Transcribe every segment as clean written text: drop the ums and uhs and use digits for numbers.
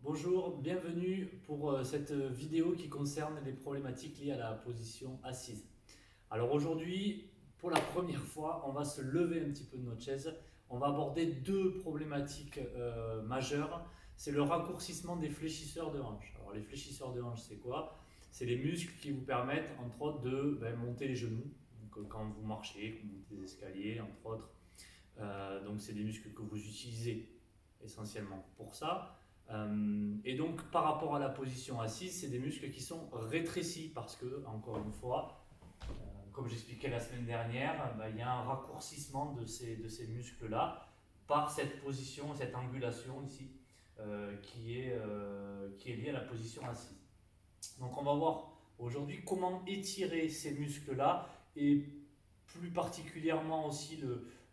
Bonjour, bienvenue pour cette vidéo qui concerne les problématiques liées à la position assise. Alors aujourd'hui, pour la première fois, on va se lever un petit peu de notre chaise. On va aborder deux problématiques majeures. C'est le raccourcissement des fléchisseurs de hanche. Alors les fléchisseurs de hanche, c'est quoi? C'est les muscles qui vous permettent, entre autres, de monter les genoux. Donc, quand vous marchez, quand vous montez des escaliers, entre autres. Donc c'est des muscles que vous utilisez essentiellement pour ça. Et donc par rapport à la position assise, c'est des muscles qui sont rétrécis parce que, encore une fois, comme j'expliquais la semaine dernière, il y a un raccourcissement de ces muscles-là par cette position, cette angulation ici, qui est liée à la position assise. Donc on va voir aujourd'hui comment étirer ces muscles-là et plus particulièrement aussi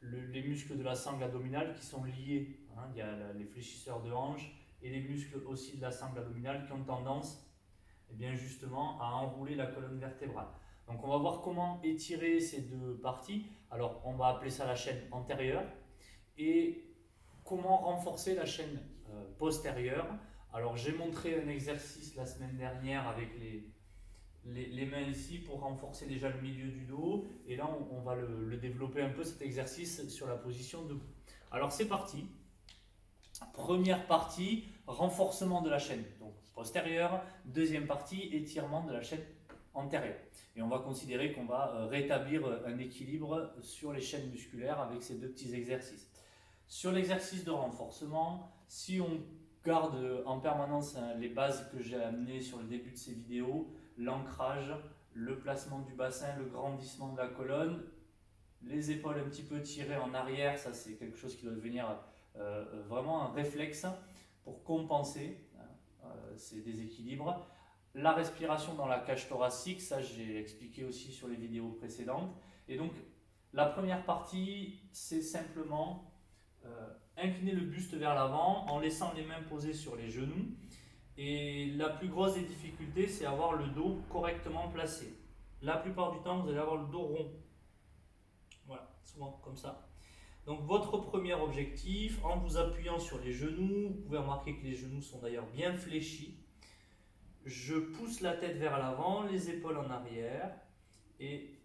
les muscles de la sangle abdominale qui sont liés. Il y a les fléchisseurs de hanche et les muscles aussi de la sangle abdominale qui ont tendance justement à enrouler la colonne vertébrale. Donc on va voir comment étirer ces deux parties. Alors on va appeler ça la chaîne antérieure et comment renforcer la chaîne postérieure. Alors j'ai montré un exercice la semaine dernière avec les mains ici pour renforcer déjà le milieu du dos. Et là, on va le développer un peu cet exercice sur la position debout. Alors c'est parti. Première partie, renforcement de la chaîne donc postérieure. Deuxième partie, étirement de la chaîne antérieure. Et on va considérer qu'on va rétablir un équilibre sur les chaînes musculaires avec ces deux petits exercices. Sur l'exercice de renforcement, si on garde en permanence les bases que j'ai amenées sur le début de ces vidéos, l'ancrage, le placement du bassin, le grandissement de la colonne, les épaules un petit peu tirées en arrière, ça c'est quelque chose qui doit devenir vraiment un réflexe pour compenser ces déséquilibres. La respiration dans la cage thoracique, ça j'ai expliqué aussi sur les vidéos précédentes. Et donc la première partie, c'est simplement incliner le buste vers l'avant en laissant les mains posées sur les genoux. Et la plus grosse des difficultés, c'est avoir le dos correctement placé. La plupart du temps, vous allez avoir le dos rond. Voilà, souvent comme ça. Donc votre premier objectif, en vous appuyant sur les genoux, vous pouvez remarquer que les genoux sont d'ailleurs bien fléchis. Je pousse la tête vers l'avant, les épaules en arrière. Et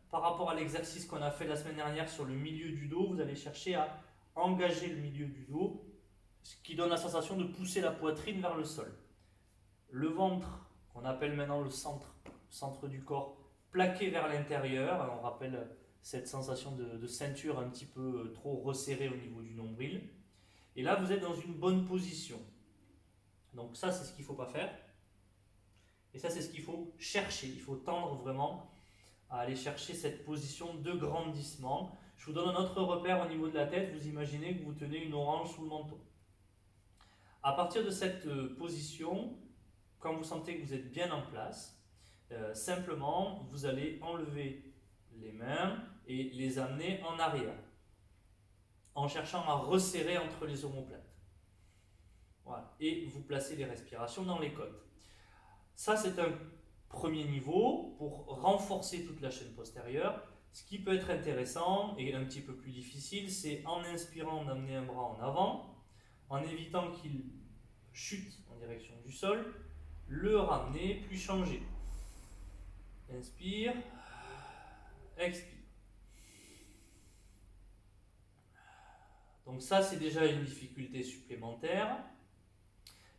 par rapport à l'exercice qu'on a fait la semaine dernière sur le milieu du dos, vous allez chercher à engager le milieu du dos, ce qui donne la sensation de pousser la poitrine vers le sol. Le ventre, qu'on appelle maintenant le centre du corps, plaqué vers l'intérieur. On rappelle cette sensation de ceinture un petit peu trop resserrée au niveau du nombril. Et là, vous êtes dans une bonne position. Donc ça, c'est ce qu'il ne faut pas faire. Et ça, c'est ce qu'il faut chercher. Il faut tendre vraiment à aller chercher cette position de grandissement. Je vous donne un autre repère au niveau de la tête. Vous imaginez que vous tenez une orange sous le menton. À partir de cette position, quand vous sentez que vous êtes bien en place, simplement, vous allez enlever les mains et les amener en arrière, en cherchant à resserrer entre les omoplates. Voilà. Et vous placez les respirations dans les côtes. Ça, c'est un premier niveau pour renforcer toute la chaîne postérieure. Ce qui peut être intéressant et un petit peu plus difficile, c'est en inspirant d'amener un bras en avant, en évitant qu'il chute en direction du sol, le ramener puis changer. Inspire, expire. Donc ça, c'est déjà une difficulté supplémentaire.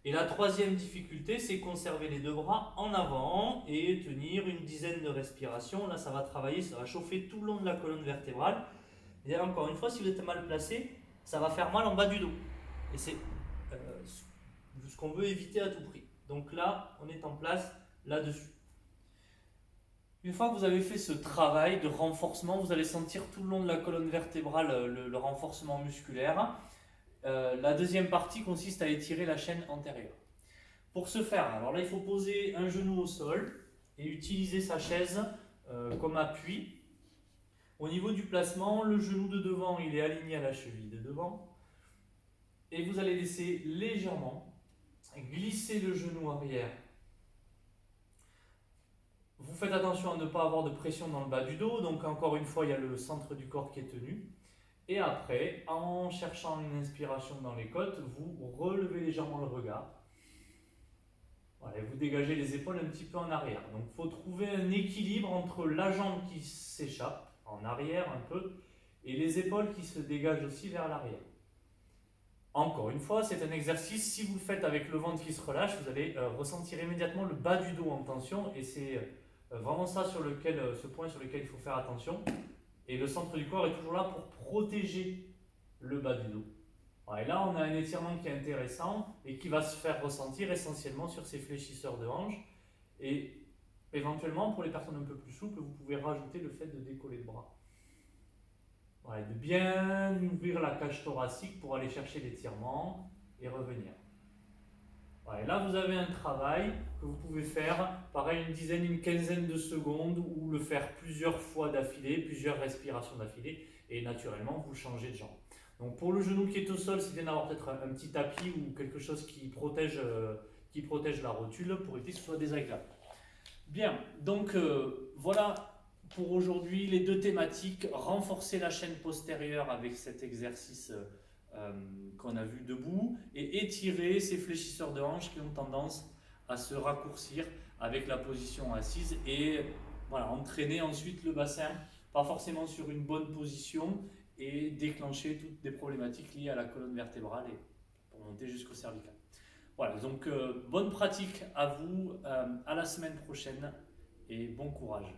Et la troisième difficulté, c'est conserver les deux bras en avant et tenir une dizaine de respirations. Là, ça va travailler, ça va chauffer tout le long de la colonne vertébrale. Et encore une fois, si vous êtes mal placé, ça va faire mal en bas du dos. Et c'est ce qu'on veut éviter à tout prix. Donc là, on est en place là-dessus. Une fois que vous avez fait ce travail de renforcement, vous allez sentir tout le long de la colonne vertébrale le renforcement musculaire. La deuxième partie consiste à étirer la chaîne antérieure. Pour ce faire, alors là il faut poser un genou au sol et utiliser sa chaise comme appui. Au niveau du placement, le genou de devant il est aligné à la cheville de devant. Et vous allez laisser légèrement glisser le genou arrière. Vous faites attention à ne pas avoir de pression dans le bas du dos, donc encore une fois il y a le centre du corps qui est tenu. Et après, en cherchant une inspiration dans les côtes, vous relevez légèrement le regard. Voilà, et vous dégagez les épaules un petit peu en arrière. Donc il faut trouver un équilibre entre la jambe qui s'échappe en arrière un peu et les épaules qui se dégagent aussi vers l'arrière. Encore une fois, c'est un exercice, si vous le faites avec le ventre qui se relâche, vous allez ressentir immédiatement le bas du dos en tension et c'est vraiment ça sur lequel, ce point sur lequel il faut faire attention. Et le centre du corps est toujours là pour protéger le bas du dos. Voilà, et là, on a un étirement qui est intéressant et qui va se faire ressentir essentiellement sur ces fléchisseurs de hanches. Et éventuellement, pour les personnes un peu plus souples, vous pouvez rajouter le fait de décoller le bras. Voilà, de bien ouvrir la cage thoracique pour aller chercher l'étirement et revenir. Voilà, et là, vous avez un travail que vous pouvez faire, pareil, une dizaine, une quinzaine de secondes, ou le faire plusieurs fois d'affilée, plusieurs respirations d'affilée, et naturellement, vous changez de jambe. Donc pour le genou qui est au sol, c'est bien d'avoir peut-être un petit tapis ou quelque chose qui protège la rotule pour éviter que ce soit désagréable. Bien, donc voilà pour aujourd'hui les deux thématiques. Renforcer la chaîne postérieure avec cet exercice qu'on a vu debout et étirer ces fléchisseurs de hanches qui ont tendance à se raccourcir avec la position assise et voilà, entraîner ensuite le bassin, pas forcément sur une bonne position et déclencher toutes des problématiques liées à la colonne vertébrale et pour monter jusqu'au cervical. Voilà, donc bonne pratique à vous, à la semaine prochaine et bon courage.